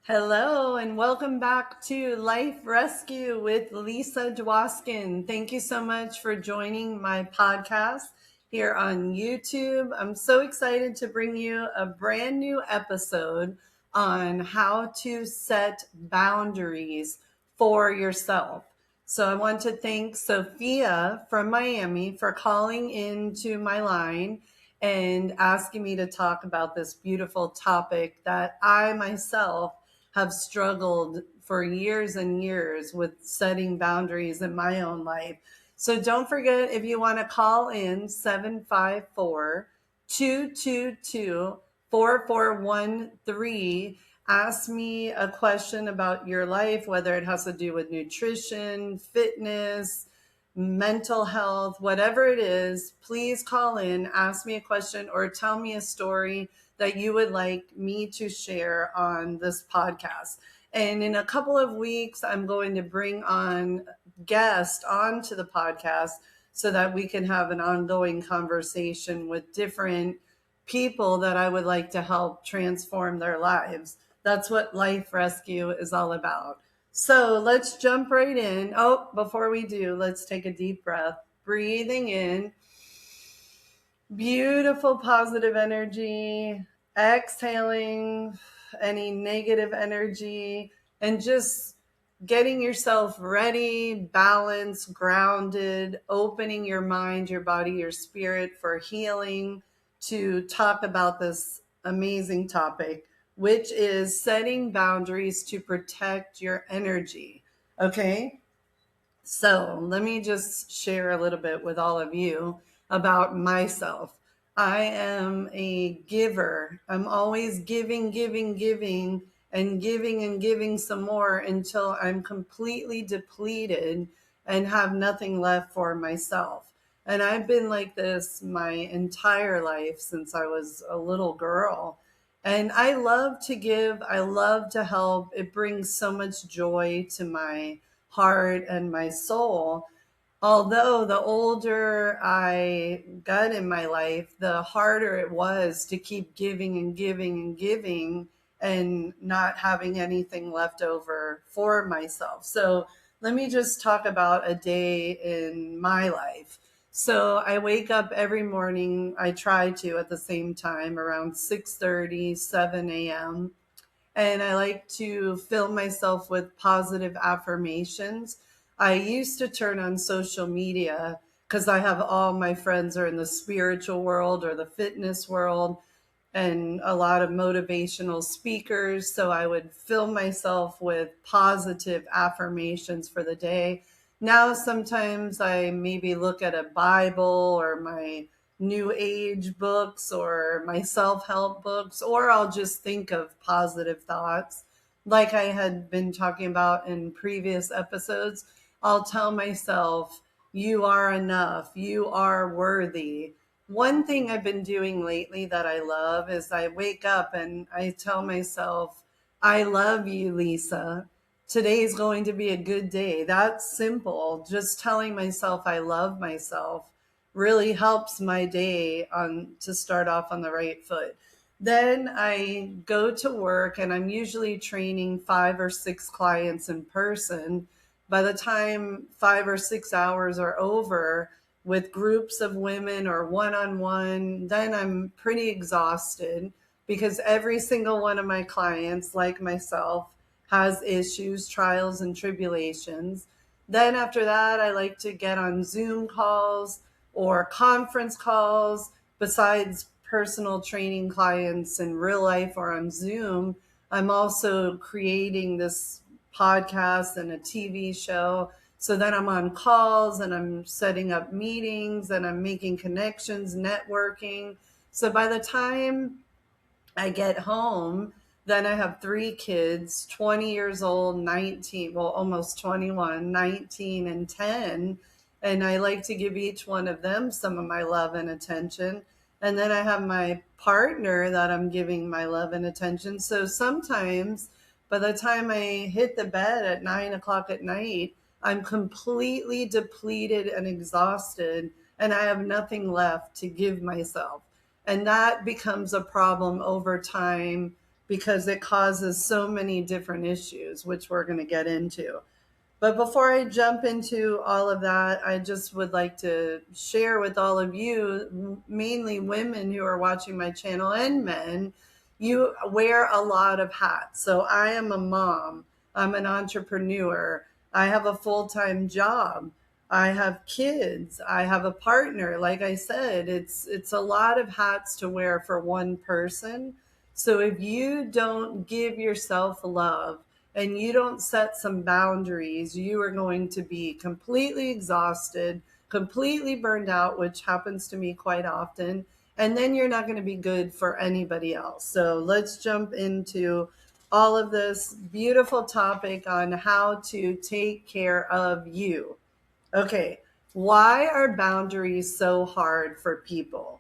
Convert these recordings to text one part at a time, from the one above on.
Hello, and welcome back to Life Rescue with Lisa Dwoskin. Thank you so much for joining my podcast here on YouTube. I'm so excited to bring you a brand new episode on how to set boundaries for yourself. So I want to thank Sophia from Miami for calling into my line and asking me to talk about this beautiful topic that I myself have struggled for years and years with setting boundaries in my own life. So don't forget, if you want to call in 754-222-4413, ask me a question about your life, whether it has to do with nutrition, fitness, mental health, whatever it is. Please call in, ask me a question, or tell me a story that you would like me to share on this podcast. And in a couple of weeks, I'm going to bring on guests onto the podcast so that we can have an ongoing conversation with different people that I would like to help transform their lives. That's what Life Rescue is all about. So let's jump right in. Oh, before we do, let's take a deep breath. Breathing in, beautiful positive energy, exhaling any negative energy, and just getting yourself ready, balanced, grounded, opening your mind, your body, your spirit for healing to talk about this amazing topic, which is setting boundaries to protect your energy. Okay. So let me just share a little bit with all of you about myself. I am a giver. I'm always giving, giving, giving, and giving and giving some more until I'm completely depleted and have nothing left for myself. And I've been like this my entire life since I was a little girl. And I love to give, I love to help. It brings so much joy to my heart and my soul. Although the older I got in my life, the harder it was to keep giving and giving and giving and not having anything left over for myself. So let me just talk about a day in my life. So I wake up every morning, I try to at the same time around 6:30, 7 a.m. And I like to fill myself with positive affirmations. I used to turn on social media because I have all my friends are in the spiritual world or the fitness world and a lot of motivational speakers. So I would fill myself with positive affirmations for the day. Now, sometimes I maybe look at a Bible or my new age books or my self help books, or I'll just think of positive thoughts. Like I had been talking about in previous episodes, I'll tell myself, you are enough, you are worthy. One thing I've been doing lately that I love is I wake up and I tell myself, I love you, Lisa. Today's going to be a good day. That's simple. Just telling myself I love myself really helps my day on to start off on the right foot. Then I go to work and I'm usually training 5 or 6 clients in person. By the time 5 or 6 hours are over with groups of women or one on one, then I'm pretty exhausted because every single one of my clients, like myself, has issues, trials, and tribulations. Then after that, I like to get on Zoom calls or conference calls. Besides personal training clients in real life or on Zoom, I'm also creating this podcast and a TV show. So then I'm on calls and I'm setting up meetings and I'm making connections, networking. So by the time I get home, then I have 3 kids, 20 years old, 19, well, almost 21, 19, and 10. And I like to give each one of them some of my love and attention. And then I have my partner that I'm giving my love and attention. So sometimes by the time I hit the bed at 9 o'clock at night, I'm completely depleted and exhausted, and I have nothing left to give myself. And that becomes a problem over time because it causes so many different issues, which we're going to get into. But before I jump into all of that, I just would like to share with all of you, mainly women who are watching my channel and men, you wear a lot of hats. So I am a mom, I'm an entrepreneur, I have a full-time job, I have kids, I have a partner. Like I said, it's a lot of hats to wear for one person. So if you don't give yourself love, and you don't set some boundaries, you are going to be completely exhausted, completely burned out, which happens to me quite often. And then you're not going to be good for anybody else. So let's jump into all of this beautiful topic on how to take care of you. Okay, why are boundaries so hard for people?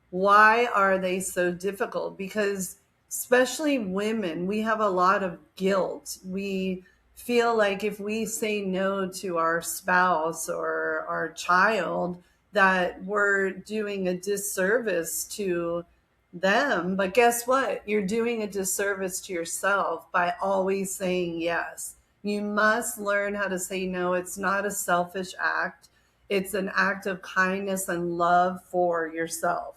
Why are they so difficult? Because especially women, we have a lot of guilt. We feel like if we say no to our spouse or our child, that we're doing a disservice to them. But guess what? You're doing a disservice to yourself by always saying yes. You must learn how to say no. It's not a selfish act, it's an act of kindness and love for yourself.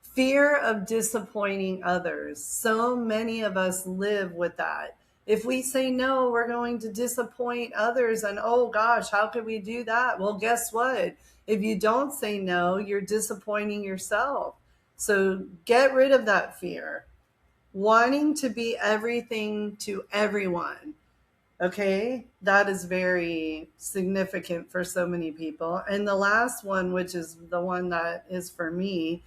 Fear of disappointing others. So many of us live with that. If we say no, we're going to disappoint others. And oh gosh, how could we do that? Well, guess what? If you don't say no, you're disappointing yourself. So get rid of that fear. Wanting to be everything to everyone. Okay, that is very significant for so many people. And the last one, which is the one that is for me,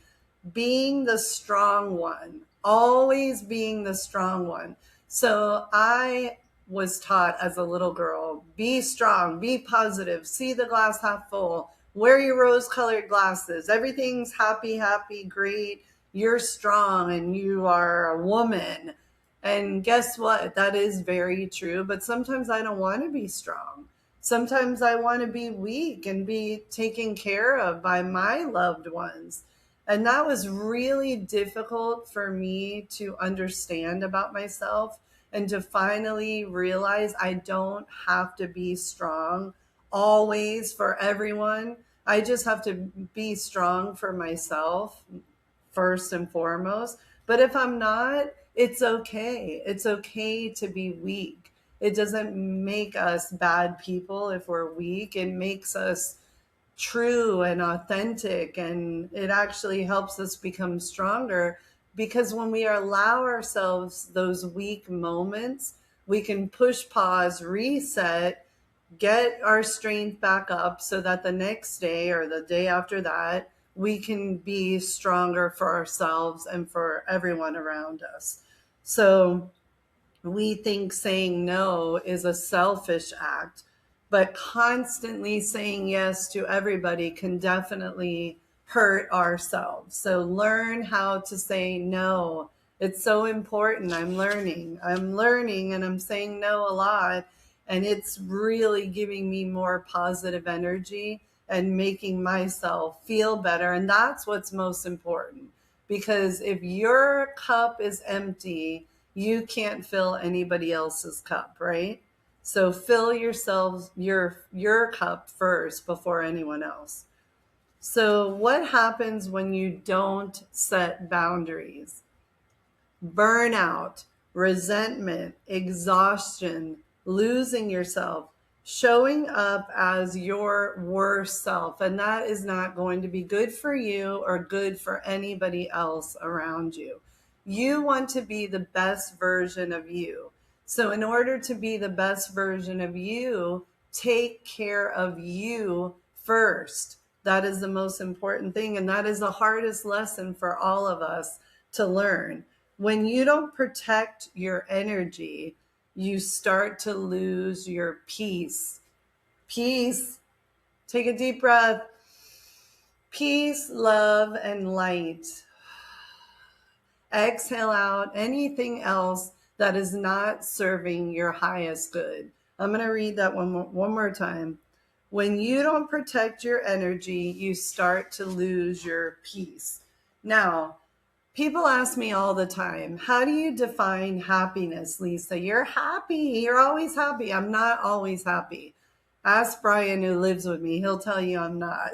being the strong one, always being the strong one. So I was taught as a little girl, be strong, be positive, see the glass half full, wear your rose colored glasses. Everything's happy, happy, great. You're strong and you are a woman. And guess what? That is very true. But sometimes I don't want to be strong. Sometimes I want to be weak and be taken care of by my loved ones. And that was really difficult for me to understand about myself and to finally realize I don't have to be strong always for everyone. I just have to be strong for myself first and foremost. But if I'm not, it's okay. It's okay to be weak. It doesn't make us bad people if we're weak. It makes us true and authentic, and it actually helps us become stronger, because when we allow ourselves those weak moments, we can push pause, reset, get our strength back up so that the next day or the day after that we can be stronger for ourselves and for everyone around us. So we think saying no is a selfish act, but constantly saying yes to everybody can definitely hurt ourselves. So learn how to say no. It's so important. I'm learning and I'm saying no a lot. And it's really giving me more positive energy and making myself feel better. And that's what's most important. Because if your cup is empty, you can't fill anybody else's cup, right? So fill yourselves your cup first before anyone else. So what happens when you don't set boundaries? Burnout, resentment, exhaustion, losing yourself, showing up as your worst self. And that is not going to be good for you or good for anybody else around you. You want to be the best version of you. So, in order to be the best version of you, take care of you first. That is the most important thing. And that is the hardest lesson for all of us to learn. When you don't protect your energy, you start to lose your peace. Peace. Take a deep breath. Peace, love, and light. Exhale out anything else that is not serving your highest good. I'm going to read that one more time. When you don't protect your energy, you start to lose your peace. Now, People ask me all the time, how do you define happiness, Lisa? You're happy. You're always happy. I'm not always happy. Ask Brian, who lives with me. He'll tell you I'm not.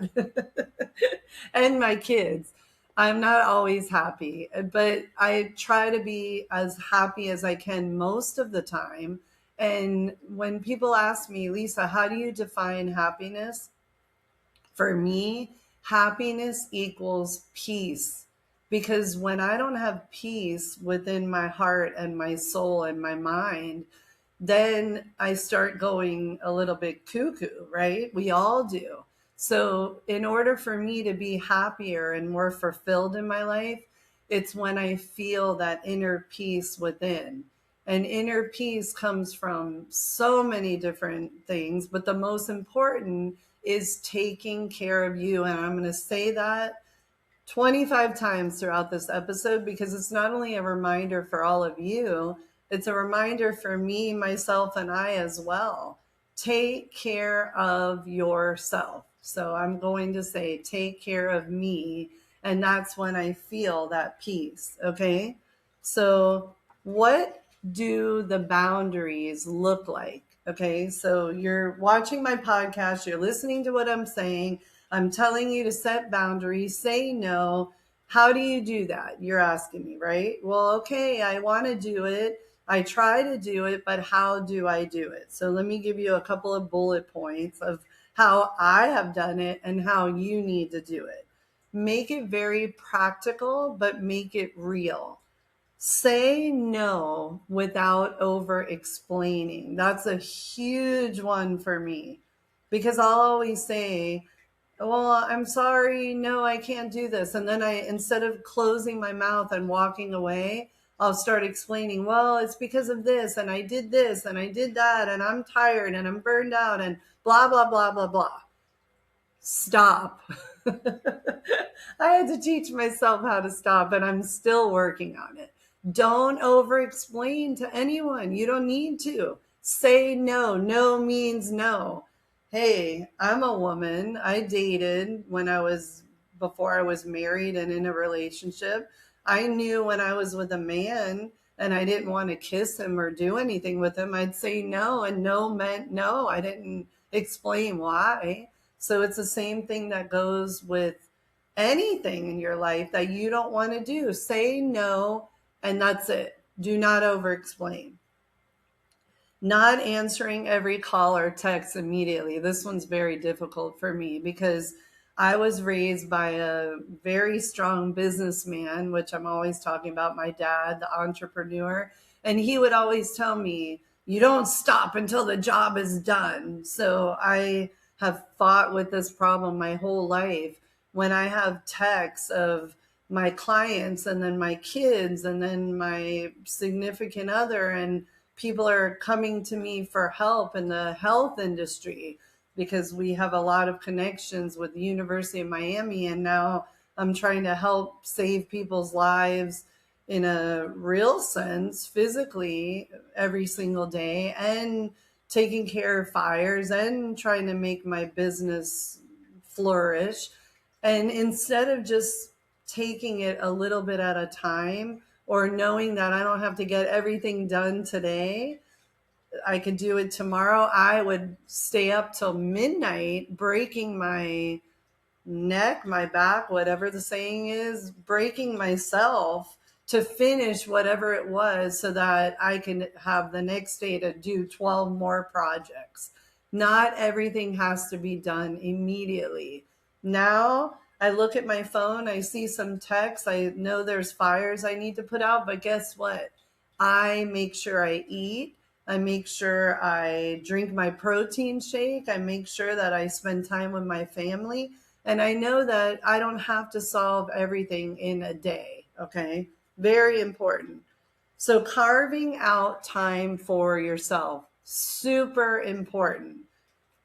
And my kids. I'm not always happy, but I try to be as happy as I can most of the time. And when people ask me, Lisa, how do you define happiness? For me, happiness equals peace. Because when I don't have peace within my heart and my soul and my mind, then I start going a little bit cuckoo, right? We all do. So, in order for me to be happier and more fulfilled in my life, it's when I feel that inner peace within. And inner peace comes from so many different things, but the most important is taking care of you. And I'm going to say that 25 times throughout this episode because it's not only a reminder for all of you, it's a reminder for me, myself, and I as well. Take care of yourself. So I'm going to say, take care of me. And that's when I feel that peace. Okay. So, what do the boundaries look like? Okay. So, you're watching my podcast, you're listening to what I'm saying. I'm telling you to set boundaries, say no. How do you do that? You're asking me, right? Well, okay, I want to do it. I try to do it, but how do I do it? So let me give you a couple of bullet points of how I have done it and how you need to do it. Make it very practical, but make it real. Say no without over explaining. That's a huge one for me because I'll always say, well, I'm sorry, no, I can't do this. And then instead of closing my mouth and walking away, I'll start explaining, well, it's because of this, and I did this, and I did that, and I'm tired, and I'm burned out, and blah, blah, blah, blah, blah. Stop. I had to teach myself how to stop, and I'm still working on it. Don't over explain to anyone. You don't need to. Say no. No means no. Hey, I'm a woman. I dated before I was married and in a relationship. I knew when I was with a man and I didn't want to kiss him or do anything with him, I'd say no, and no meant no. I didn't explain why. So it's the same thing that goes with anything in your life that you don't want to do. Say no, and that's it. Do not over explain. Not answering every call or text immediately. This one's very difficult for me because I was raised by a very strong businessman, which I'm always talking about my dad, the entrepreneur. And he would always tell me, you don't stop until the job is done. So I have fought with this problem my whole life. When I have texts of my clients and then my kids and then my significant other, and people are coming to me for help in the health industry because we have a lot of connections with the University of Miami. And now I'm trying to help save people's lives in a real sense, physically, every single day, and taking care of fires and trying to make my business flourish. And instead of just taking it a little bit at a time, or knowing that I don't have to get everything done today, I could do it tomorrow, I would stay up till midnight breaking my neck, my back, whatever the saying is, breaking myself to finish whatever it was so that I can have the next day to do 12 more projects. Not everything has to be done immediately. Now I look at my phone, I see some text, I know there's fires I need to put out, but guess what? I make sure I eat. I make sure I drink my protein shake. I make sure that I spend time with my family. And I know that I don't have to solve everything in a day. Okay. Very important. So carving out time for yourself, super important.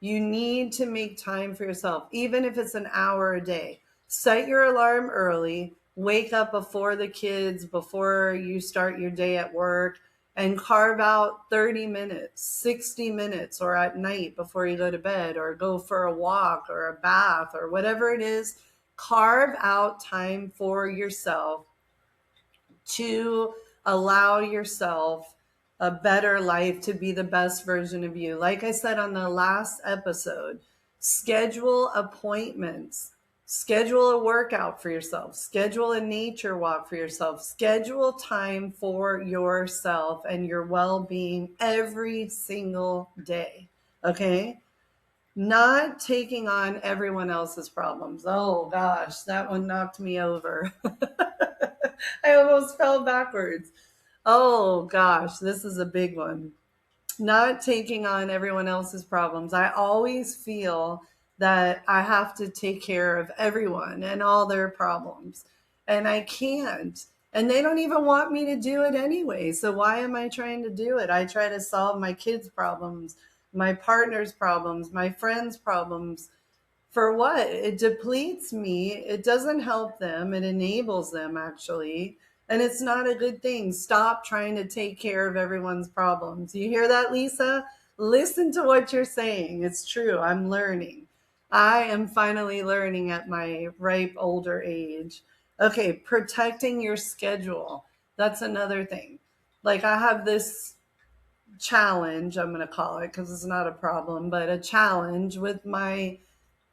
You need to make time for yourself, even if it's an hour a day. Set your alarm early, wake up before the kids, before you start your day at work, and carve out 30 minutes, 60 minutes, or at night before you go to bed, or go for a walk or a bath or whatever it is. Carve out time for yourself to allow yourself a better life, to be the best version of you. Like I said on the last episode, schedule appointments, schedule a workout for yourself, schedule a nature walk for yourself, schedule time for yourself and your well-being every single day. Okay? Not taking on everyone else's problems. Oh gosh, that one knocked me over. I almost fell backwards. Oh gosh, this is a big one. Not taking on everyone else's problems. I always feel that I have to take care of everyone and all their problems, and I can't. And they don't even want me to do it anyway. So why am I trying to do it? I try to solve my kids' problems, my partner's problems, my friends' problems. For what? It depletes me. It doesn't help them. It enables them, actually. And it's not a good thing. Stop trying to take care of everyone's problems. You hear that, Lisa? Listen to what you're saying. It's true. I'm learning. I am finally learning at my ripe older age. Okay, protecting your schedule. That's another thing. Like, I have this challenge, I'm going to call it, because it's not a problem, but a challenge with my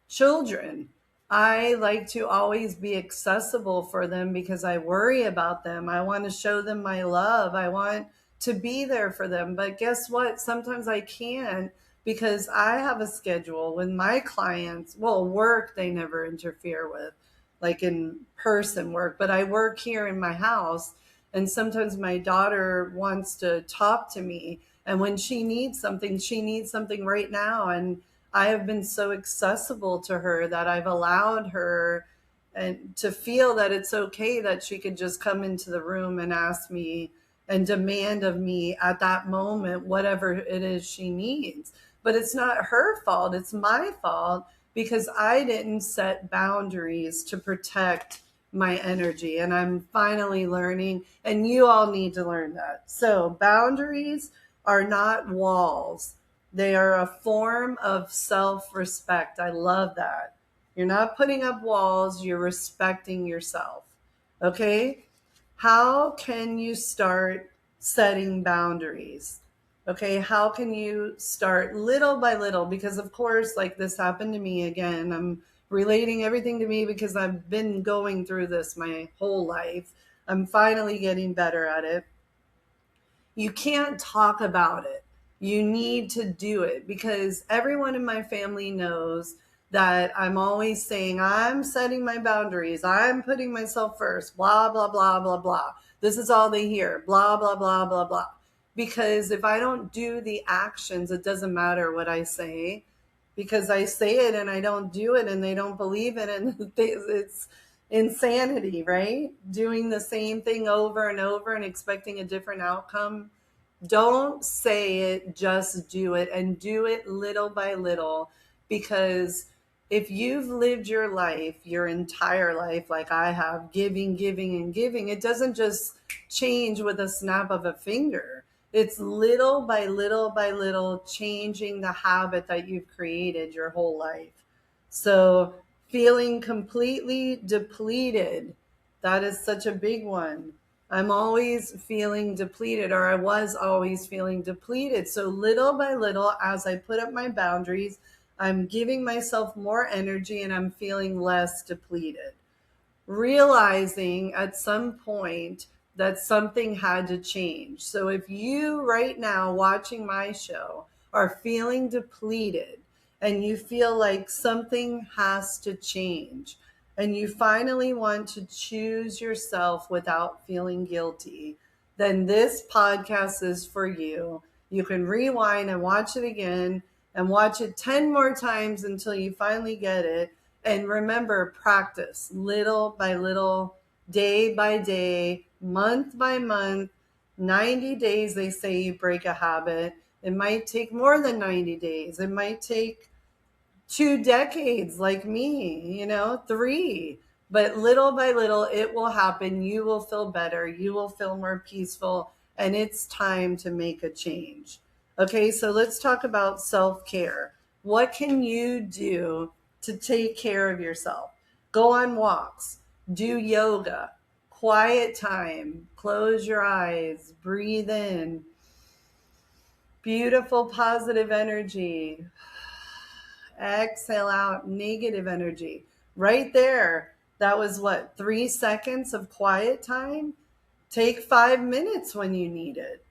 children. I like to always be accessible for them because I worry about them. I want to show them my love. I want to be there for them. But guess what? Sometimes I can't because I have a schedule with my clients. Well, work they never interfere with, like in person work, but I work here in my house. And sometimes my daughter wants to talk to me. And when she needs something right now. And I have been so accessible to her that I've allowed her and to feel that it's okay that she could just come into the room and ask me and demand of me at that moment whatever it is she needs. But it's not her fault, it's my fault because I didn't set boundaries to protect my energy. And I'm finally learning, and you all need to learn that. So boundaries are not walls. They are a form of self-respect. I love that. You're not putting up walls, you're respecting yourself. Okay? How can you start setting boundaries? Okay, how can you start little by little? Because, of course, like this happened to me again. I'm relating everything to me because I've been going through this my whole life. I'm finally getting better at it. You can't talk about it. You need to do it because everyone in my family knows that I'm always saying, I'm setting my boundaries. I'm putting myself first, blah, blah, blah, blah, blah. This is all they hear, blah, blah, blah, blah, blah. Because if I don't do the actions, it doesn't matter what I say because I say it and I don't do it and they don't believe it. And it's insanity, right? Doing the same thing over and over and expecting a different outcome. Don't say it, just do it, and do it little by little. Because if you've lived your life, your entire life, like I have, giving, giving, and giving, it doesn't just change with a snap of a finger. It's little by little by little changing the habit that you've created your whole life. So, feeling completely depleted, that is such a big one. I'm always feeling depleted, or I was always feeling depleted. So little by little, as I put up my boundaries, I'm giving myself more energy and I'm feeling less depleted. Realizing at some point that something had to change. So if you right now watching my show are feeling depleted and you feel like something has to change, and you finally want to choose yourself without feeling guilty, then this podcast is for you. You can rewind and watch it again and watch it 10 more times until you finally get it. And remember, practice little by little, day by day, month by month. 90 days, they say you break a habit. It might take more than 90 days. It might take 2 decades like me, 3. But little by little, it will happen. You will feel better. You will feel more peaceful. And it's time to make a change. Okay, so let's talk about self-care. What can you do to take care of yourself? Go on walks, do yoga, quiet time. Close your eyes, breathe in. Beautiful positive energy. Exhale out negative energy. Right there. That was what, 3 seconds of quiet time? Take 5 minutes when you need it.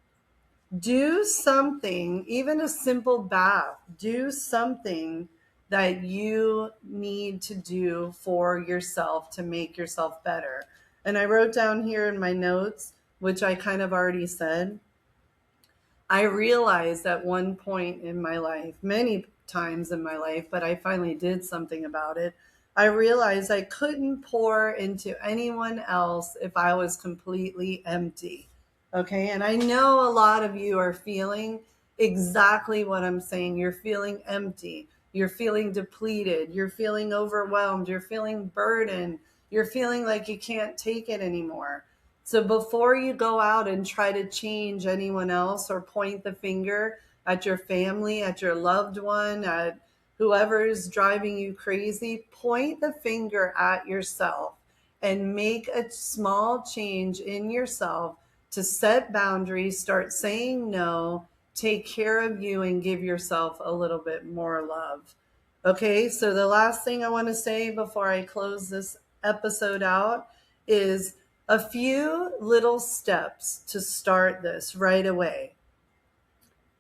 Do something, even a simple bath. Do something that you need to do for yourself to make yourself better. And I wrote down here in my notes, which I kind of already said, I realized at one point in my life, many times in my life, but I finally did something about it. I realized I couldn't pour into anyone else if I was completely empty. Okay. And I know a lot of you are feeling exactly what I'm saying. You're feeling empty. You're feeling depleted. You're feeling overwhelmed. You're feeling burdened. You're feeling like you can't take it anymore. So before you go out and try to change anyone else or point the finger at your family, at your loved one, at whoever is driving you crazy, point the finger at yourself and make a small change in yourself to set boundaries, start saying no, take care of you, and give yourself a little bit more love. Okay, so the last thing I want to say before I close this episode out is a few little steps to start this right away.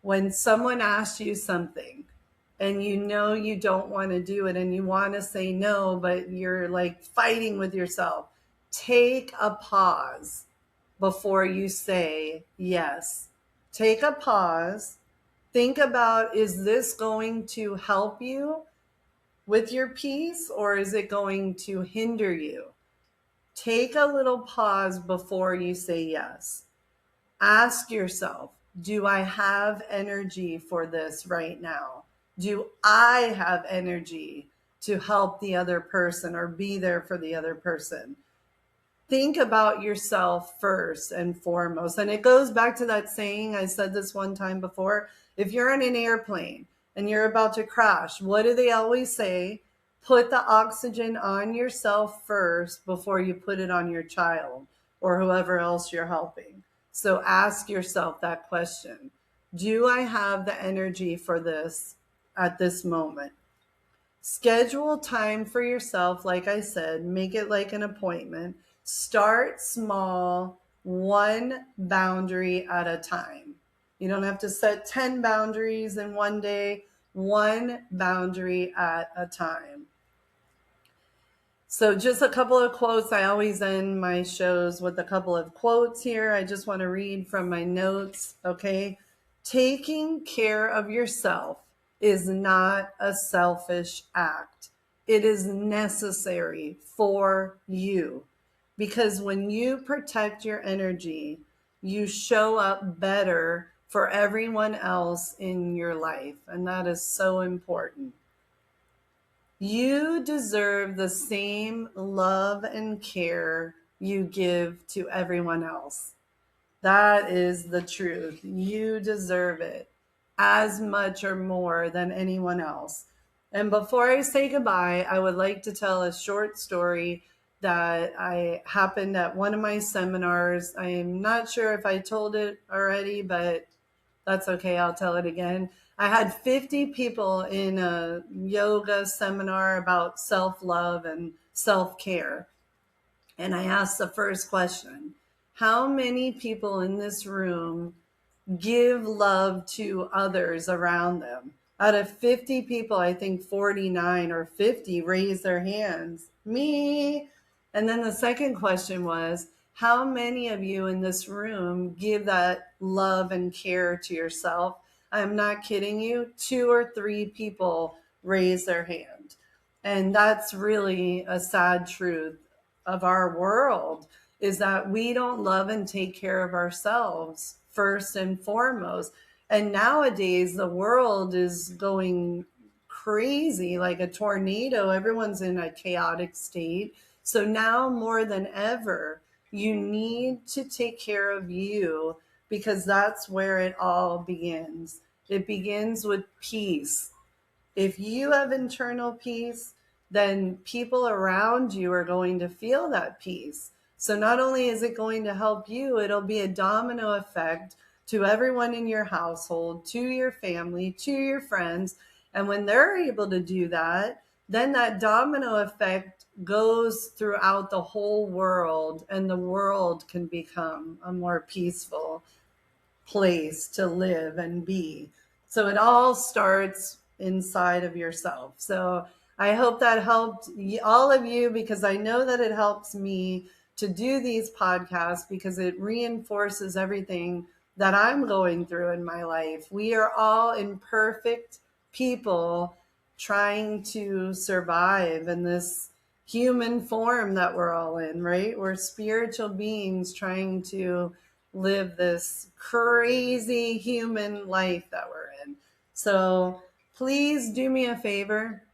When someone asks you something and you know you don't want to do it and you want to say no, but you're like fighting with yourself, take a pause before you say yes. Take a pause. Think about, is this going to help you with your peace or is it going to hinder you? Take a little pause before you say yes. Ask yourself, do I have energy for this right now? Do I have energy to help the other person or be there for the other person? Think about yourself first and foremost. And it goes back to that saying, I said this one time before, if you're in an airplane and you're about to crash, what do they always say? Put the oxygen on yourself first before you put it on your child or whoever else you're helping. So ask yourself that question. Do I have the energy for this at this moment? Schedule time for yourself. Like I said, make it like an appointment. Start small, one boundary at a time. You don't have to set 10 boundaries in one day, one boundary at a time. So just a couple of quotes. I always end my shows with a couple of quotes here. I just want to read from my notes, okay? Taking care of yourself is not a selfish act. It is necessary for you because when you protect your energy, you show up better for everyone else in your life. And that is so important. You deserve the same love and care you give to everyone else. That is the truth. You deserve it as much or more than anyone else. And before I say goodbye, I would like to tell a short story that I happened at one of my seminars. I am not sure if I told it already, but that's okay. I'll tell it again. I had 50 people in a yoga seminar about self-love and self-care. And I asked the first question, how many people in this room give love to others around them? Out of 50 people, I think 49 or 50 raised their hands. Me. And then the second question was, how many of you in this room give that love and care to yourself? I'm not kidding you. 2 or 3 people raise their hand. And that's really a sad truth of our world, is that we don't love and take care of ourselves first and foremost. And nowadays, the world is going crazy like a tornado. Everyone's in a chaotic state. So now more than ever, you need to take care of you because that's where it all begins. It begins with peace. If you have internal peace, then people around you are going to feel that peace. So not only is it going to help you, it'll be a domino effect to everyone in your household, to your family, to your friends. And when they're able to do that, then that domino effect goes throughout the whole world, and the world can become a more peaceful place to live and be. So it all starts inside of yourself. So I hope that helped all of you, because I know that it helps me to do these podcasts, because it reinforces everything that I'm going through in my life. We are all imperfect people trying to survive in this human form that we're all in, right? We're spiritual beings trying to live this crazy human life that we're in. So please do me a favor,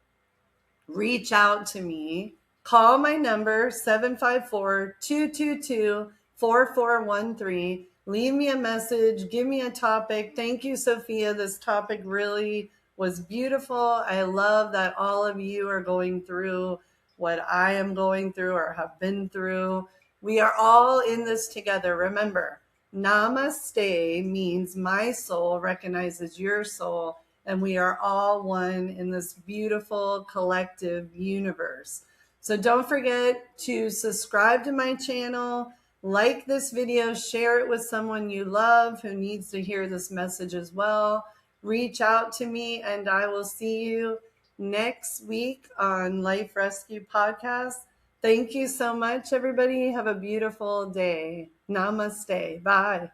reach out to me. Call my number, 754-222-4413. Leave me a message, give me a topic. Thank you, Sophia. This topic really was beautiful. I love that all of you are going through what I am going through or have been through. We are all in this together. Remember, namaste means my soul recognizes your soul, and we are all one in this beautiful collective universe. So don't forget to subscribe to my channel, like this video, share it with someone you love who needs to hear this message as well. Reach out to me, and I will see you next week on Life Rescue Podcast. Thank you so much, everybody. Have a beautiful day. Namaste. Bye.